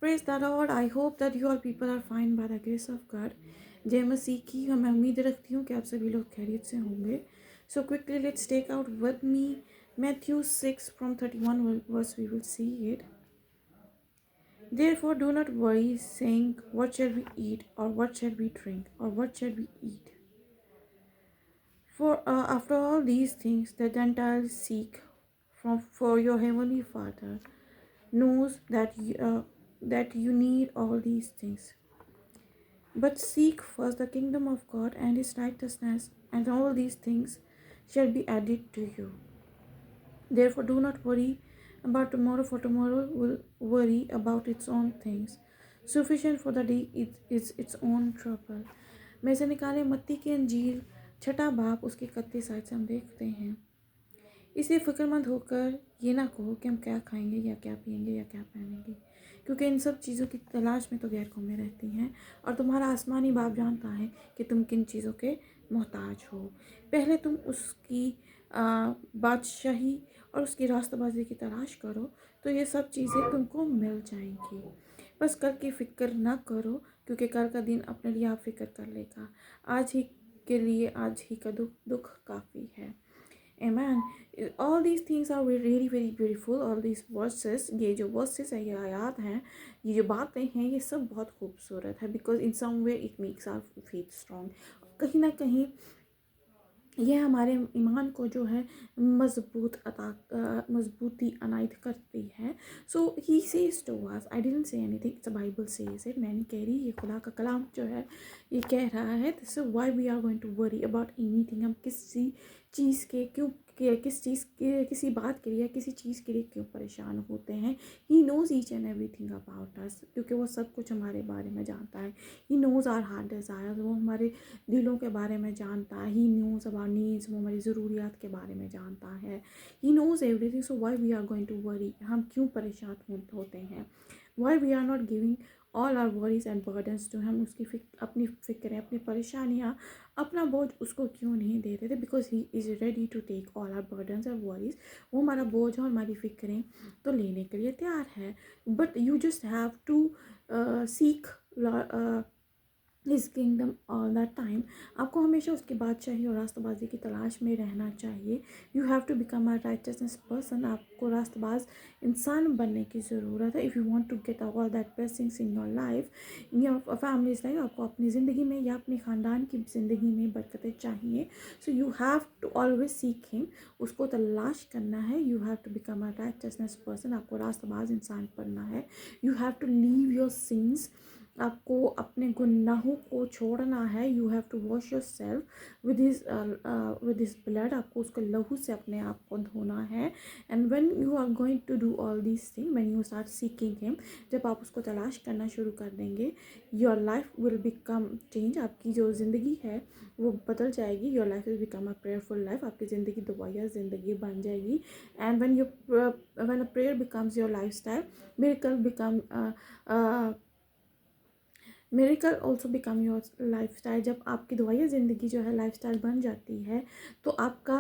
Praise the Lord. I hope that you all people are fine by the grace of God. जय मसीह की मैं उम्मीद रखती हूँ कि आप सभी लोग खैरियत से होंगे. So quickly let's take out with me Matthew 6 from 31 verse. We will see it. Therefore do not worry, saying, what shall we eat, or what shall we drink, or what shall we eat? For after all these things the Gentiles seek, for your heavenly Father knows that you need all these things. But seek first the kingdom of God and his righteousness, and all these things shall be added to you. Therefore do not worry about tomorrow, for tomorrow will worry about its own things. Sufficient for the day is its own trouble. में से निकाले मत्ती की अंजील छठा बाप उसके 31 आयत से हम देखते हैं, इसलिए फिक्रमंद होकर ये ना कहो कि हम क्या खाएंगे या क्या पिएंगे या क्या पहनेंगे, क्योंकि इन सब चीज़ों की तलाश में तो गैर कौमें रहती हैं, और तुम्हारा आसमानी बाप जानता है कि तुम किन चीज़ों के मोहताज हो. पहले तुम उसकी बादशाही और उसकी रास्तबाजी की तलाश करो, तो ये सब चीज़ें तुमको मिल जाएंगी. बस कल की फ़िक्र ना करो, क्योंकि कल का दिन अपने लिए आप फ़िक्र कर लेगा. आज ही के लिए आज ही का दुख काफ़ी है. Amen. All these things are really very beautiful. All these verses, ये जो verses है, ये आयात हैं, ये जो बातें हैं, ये सब बहुत खूबसूरत है. Because in some way it makes our faith strong. कहीं ना कहीं ये हमारे ईमान को जो है मजबूती अनायत करती है. So he says to us, I didn't say anything, it's a Bible says it. मैं नहीं कह रही, ये खुदा का कलाम जो है ये कह रहा है. This is why we are going to worry about anything. हम किसी चीज़ के क्यों किसी बात के लिए, किसी चीज़ के लिए क्यों परेशान होते हैं. He knows each and everything about us, क्योंकि वो सब कुछ हमारे बारे में जानता है. He knows our heart desires, वो हमारे दिलों के बारे में जानता है. ही नोज़ अबाउट नीड्स, वो हमारी ज़रूरियात के बारे में जानता है. He knows everything. So why we are going to worry, हम क्यों परेशान होते हैं. Why we are not giving all our worries and burdens to, हम उसकी अपनी फ़िक्रें, अपनी परेशानियाँ, अपना बोझ उसको क्यों नहीं दे देते. Because he is ready to take all our burdens and worries. वो हमारा बोझ और हमारी फ़िक्रें तो लेने के लिए तैयार है. But you just have to seek his kingdom all the time. आपको हमेशा उसकी बादशाही और रास्तबाजी की तलाश में रहना चाहिए. You have to become a righteousness person. आपको रास्तबाज इंसान बनने की ज़रूरत है. If you want to get all that blessings in your life, in your families life, आपको अपनी ज़िंदगी में या अपने ख़ानदान की ज़िंदगी में बरकतें चाहिए. So you have to always seek him. उसको तलाश करना है. You have to become a righteousness person. आपको रास्तबाज इंसान बनना है. You have to leave your sins. आपको अपने गुनाहों को छोड़ना है. You have to wash yourself with his blood. आपको उसके लहू से अपने आप को धोना है. And when you are going to do all these thing, when you start seeking him, जब आप उसको तलाश करना शुरू कर देंगे, your life will become change. आपकी जो ज़िंदगी है वो बदल जाएगी. Your life will become a prayerful life. आपकी ज़िंदगी दुआया ज़िंदगी बन जाएगी. And when a prayer becomes your life style, miracle become miracle also become your life style. जब आपकी दुआया ज़िंदगी जो है लाइफ स्टाइल बन जाती है, तो आपका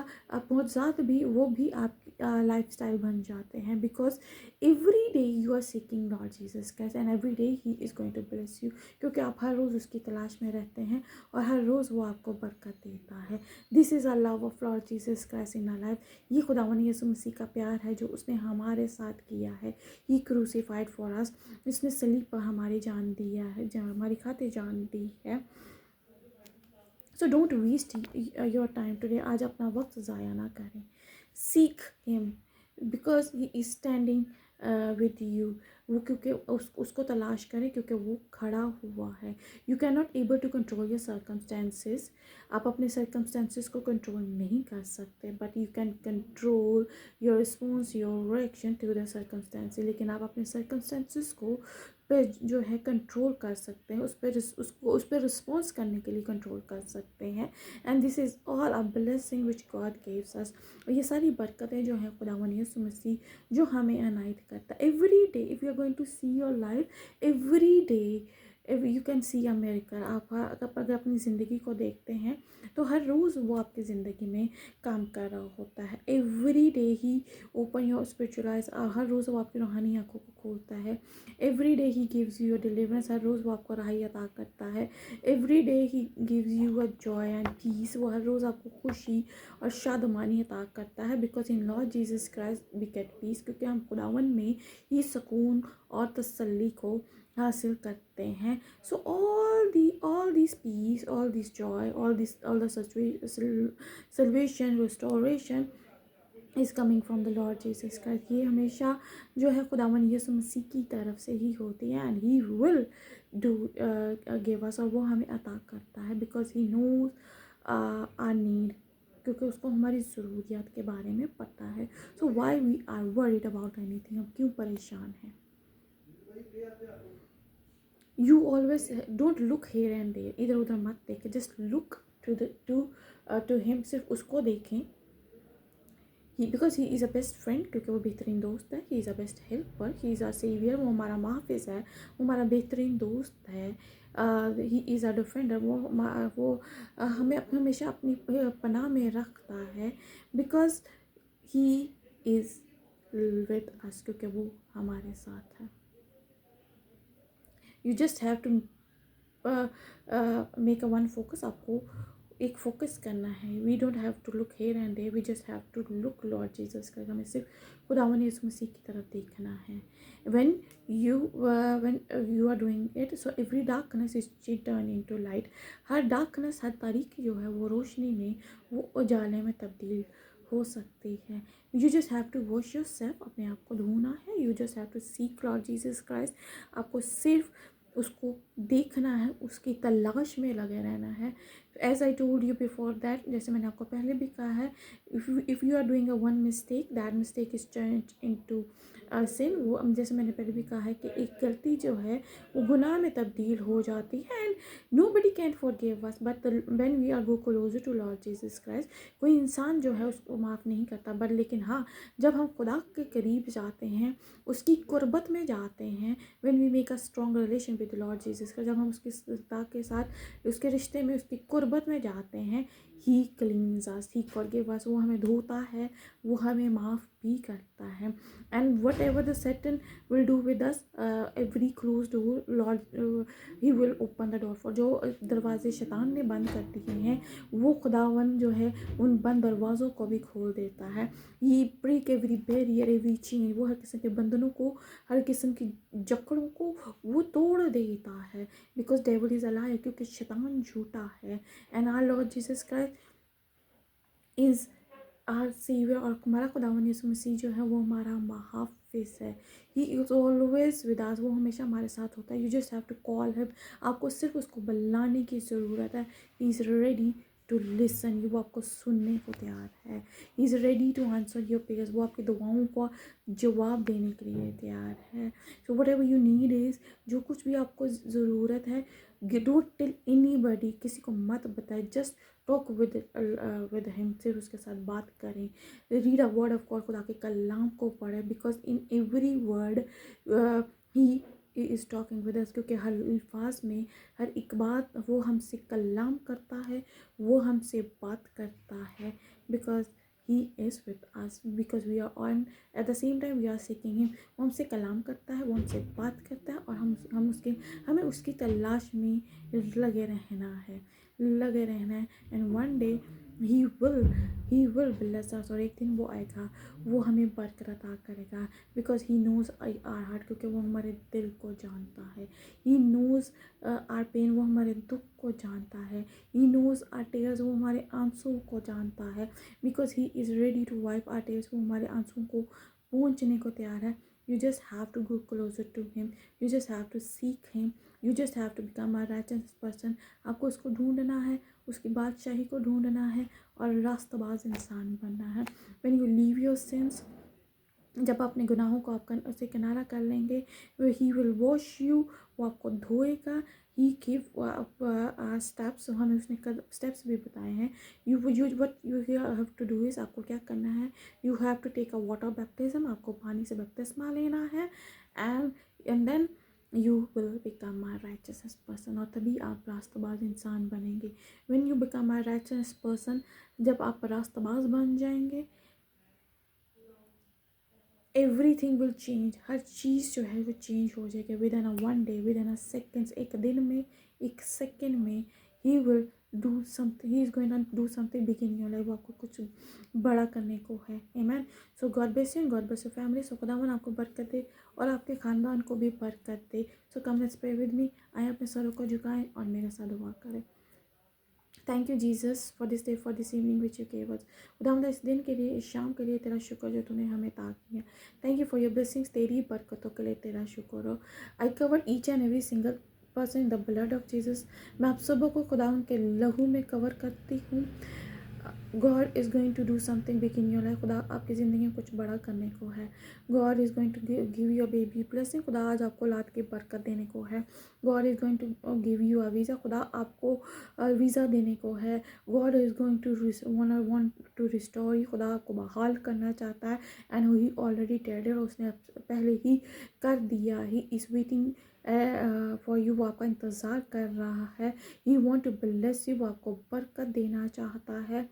मुआवजात भी वो भी आपकी लाइफ स्टाइल बन जाते हैं. Because every day you are seeking Lord Jesus Christ, and every day he is going to bless you. क्योंकि आप हर रोज़ उसकी तलाश में रहते हैं और हर रोज़ वो आपको बरकत देता है. This is a love of Lord Jesus Christ in our life. ये खुदावन यीशु मसीह का प्यार है जो उसने हमारे साथ किया है. ही क्रूसीफाइड फॉर अस. इसने सलीब पर हमारी जान दिया है, हमारी खातिर जान दी है. So don't waste your time today. आज अपना वक्त ज़ाया ना करें. Seek him because he is standing with you. वो क्योंकि उसको तलाश करें, क्योंकि वो खड़ा हुआ है. You can not able to control your circumstances. आप अपने सर्कमस्टेंसेस को कंट्रोल नहीं कर सकते, but you can control your response, your reaction to the circumstances. लेकिन आप अपने सर्कमस्टेंसेस को पे जो है कंट्रोल कर सकते हैं. उस पर रिस्पॉन्स करने के लिए कंट्रोल कर सकते हैं. And this is all a blessing which God gives us. और ये सारी बरकतें जो हैं खुदावन यीशु मसीह जो हमें अनायत करता है. Every day if you are going to see your life, every day you can see a miracle. आप अगर अपनी ज़िंदगी को देखते हैं तो हर रोज़ वो आपकी ज़िंदगी में काम कर रहा होता है. Every day he open your spiritual eyes. हर रोज़ वो आपकी रूहानी आँखों को खोलता है। Every day he gives you a deliverance, हर रोज़ वो आपको राहत अता करता है। Every day he gives you a joy and peace, वो हर रोज़ आपको खुशी और शादमानी अता करता है। Because in Lord Jesus Christ we get peace, क्योंकि हम खुदावन में ही सुकून और तसल्ली को हासिल करते हैं। सो all these peace, all this joy, all the salvation, restoration is coming from the Lord Jesus Christ. ये हमेशा जो है खुदावन यीशु मसीह की तरफ से ही होती है। And he will do give us, और वो हमें अता करता है because he knows our need, क्योंकि उसको हमारी ज़रूरियात के बारे में पता है। So why we are worried about anything, हम क्यों परेशान हैं। You always don't look here and there, इधर उधर मत देखें, जस्ट लुक टू हिम, सिर्फ उसको देखें। Because he is a best friend, क्योंकि वो बेहतरीन दोस्त है। He is a best helper, he is a saviour, वो हमारा मुहाफ़िज़ है, वो हमारा बेहतरीन दोस्त है। ही इज़ अ डिफेंडर, वो हमें हमेशा अपनी पनाह में रखता है। Because he is with us, क्योंकि वो हमारे साथ है। You just have to make a one focus, आपको एक फोकस करना है। We don't have to look here and there, we just have to look Lord Jesus Christ, हमें सिर्फ खुदावन यीशु मसीह की तरफ देखना है। when you are doing it, so every darkness is turned into light, हर डार्कनेस, हर तारीकी जो है वो रोशनी में, वो उजाले में तब्दील हो सकती है। You just have to wash yourself, अपने आप को धोना है। You just have to seek Lord Jesus Christ, आपको सिर्फ उसको देखना है, उसकी तलाश में लगे रहना है। As I told you before that, जैसे मैंने आपको पहले भी कहा है, if you are doing a one mistake, that mistake is change into sin. वो जैसे मैंने पहले भी कहा है कि एक गलती जो है वो गुनाह में तब्दील हो जाती है। And nobody can forgive us, but when we are go closer to Lord Jesus Christ, कोई इंसान जो है उसको माफ़ नहीं करता। बट लेकिन हाँ, जब हम खुदा के करीब जाते हैं, उसकी कुर्बत में जाते हैं, when we make a strong relation with Lord Jesus Christ, जब हम उसके खुदा के साथ उसके रिश्ते में, उसकी कुर्बत में जाते हैं, ही क्लीन्स अस, ही फॉरगिव अस, वो हमें धोता है, वो हमें माफ़ भी करता है। And whatever the Satan will do with us, every close door Lord he will open the door for, जो दरवाजे शैतान ने बंद कर दिए हैं, वो खुदावन जो है उन बंद दरवाज़ों को भी खोल देता है। ये break every barrier, every chain, वो हर किस्म के बंधनों को, हर किस्म की जकड़ों को वो तोड़ देता है। Because devil is a liar, क्योंकि शैतान झूठा है। And our Lord Jesus Christ is our saviour, और हमारा खुदावन यीशु मसीह जो है वो हमारा मुहाफ़िज़ है। He is always with us, वो हमेशा हमारे साथ होता है। You just have to call him, आपको सिर्फ उसको बुलाने की ज़रूरत है। He is ready to listen you, वो आपको सुनने को तैयार है। He is ready to answer your prayers, वो आपकी दुआओं को जवाब देने के लिए तैयार है। So what ever you need is, जो कुछ भी आपको ज़रूरत है, डोंट टेल एनीबॉडी, किसी को मत बताए, जस्ट टॉक विद हिम, सिर्फ उसके साथ बात करें। Read a word of God, खुदा के कलाम को पढ़ें। Because in every word he is talking with us, क्योंकि हर अल्फाज में, हर एक बात वो हमसे कलाम करता है, वो हमसे बात करता है। Because he is with us, because we are on at the same time we are seeking him, वो हमसे कलाम करता है, वो हमसे बात करता है, और हमें उसकी तलाश में लगे रहना है। And one day he will bless us, और एक दिन वो आएगा, वो हमें बरकत अता करेगा। Because he knows our heart, क्योंकि वो हमारे दिल को जानता है। ही नोज़ आवर पेन, वो हमारे दुख को जानता है। ही नोज़ आवर टेयर्स, वो हमारे आंसुओं को जानता है। Because he is ready to wipe our tears, वो हमारे आंसुओं को पहुँचने को तैयार है। You just have to go closer to him. You just have to seek him. You just have to become a righteous person. आपको उसको ढूंढना है, उसकी बादशाही को ढूंढना है, और रास्तबाज इंसान बनना है। When you leave your sins, जब अपने गुनाहों को आप उससे किनारा कर लेंगे, ही विल वॉश यू, वो आपको धोएगा। ही गिव स्टेप्स, हमें उसने स्टेप्स भी बताए हैं। What you have to do is, आपको क्या करना है, you have to take a water baptism, आपको पानी से बपतिस्मा लेना है। And then you will become a righteous person, और तभी आप रास्तबाज इंसान बनेंगे। When you become a righteous person, जब आप रास्तबाज बन जाएंगे, एवरीथिंग विल चेंज, हर चीज़ जो है वो चेंज हो जाएगी within a one day, within a seconds, एक दिन में, एक सेकेंड में he will do something, he is going to do something big in your life. वो आपको कुछ बड़ा करने को है। Amen. So God bless you and God bless your family. So खुदावन आपको बरकत दे और आपके खानदान को भी बरकत दे। So come let's pray with me. आए अपने सरों को झुकाएं और मेरे साथ दुआ करें। Thank you Jesus for this day, for this evening which you gave us. खुदावंद इस दिन के लिए, इस शाम के लिए तेरा शुक्र जो तूने हमें अता किया। Thank you for your blessings, तेरी बरकतों के लिए तेरा शुक्र हो। I cover each and every single person in the blood of Jesus. मैं आप सबों को खुदावंद के लहू में कवर करती हूँ। God is going to do something big in your life. खुदा आपकी ज़िंदगी में कुछ बड़ा करने को है। God is going to give you a baby blessing. खुदा आज आपको लाद के बरकत देने को है। God is going to give you a visa. खुदा आपको वीज़ा देने को है। God is going to want to restore you. खुदा आपको बहाल करना चाहता है एंड ही ऑलरेडी डेड है, उसने पहले ही कर दिया। He is waiting for you, वो आपका इंतज़ार कर रहा है। He want to bless you, वो आपको बरकत देना चाहता है।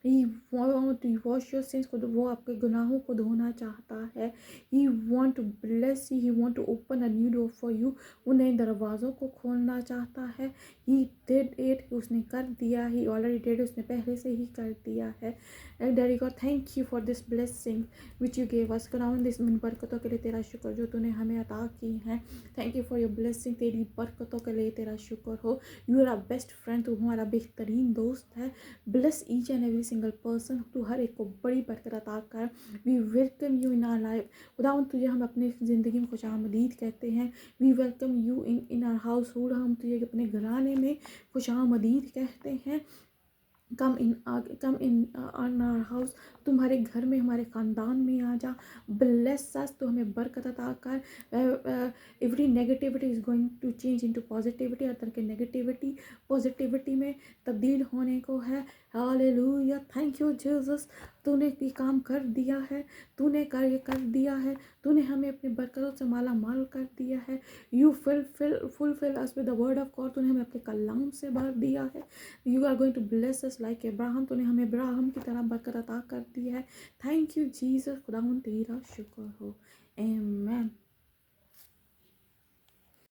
He want to wash your sins, वो आपके गुनाहों को धोना चाहता है। He want to bless you, he want to open a new door for you, वो नए दरवाज़ों को खोलना चाहता है। ही डिड इट, उसने कर दिया। ही ऑलरेडी डिड, उसने पहले से ही कर दिया है। Daddy God thank you for this blessing which you gave us. खुदावंद इस बरकतों के लिए तेरा शुक्र जो तूने हमें अता की है। Thank you for your blessing, तेरी बरकतों के लिए तेरा शुक्र हो। You are our best friend, तू हमारा बेहतरीन दोस्त है। Bless each and every single person, तू हर एक को बड़ी बरकत अता कर। We welcome you in our life. खुदावंद तुझे हम अपनी ज़िंदगी में खुशामदीद कहते हैं। We welcome you in our household, हम तुझे अपने घराने में खुशामदीद कहते हैं। कम इन आवर हाउस, तुम्हारे घर में, हमारे ख़ानदान में आ जा। ब्लेस अस, तो हमें बरकत अता कर। Every negativity is going to change into positivity, हर तरह की नेगेटिविटी पॉजिटिविटी में तब्दील होने को है। हालेलुया, थैंक यू जीसस, तूने ये काम कर दिया है, तूने कार्य कर दिया है, तूने हमें अपनी बरकतों से माला माल कर दिया है। You fulfil us with the word of God, तूने हमें अपने कलाम से भर दिया है। You are going to bless us like Abraham, तूने हमें अब्राहम की तरह बरकत अता कर दी है। थैंक यू जीसस, खुदावंद तेरा शुक्र हो। आमेन।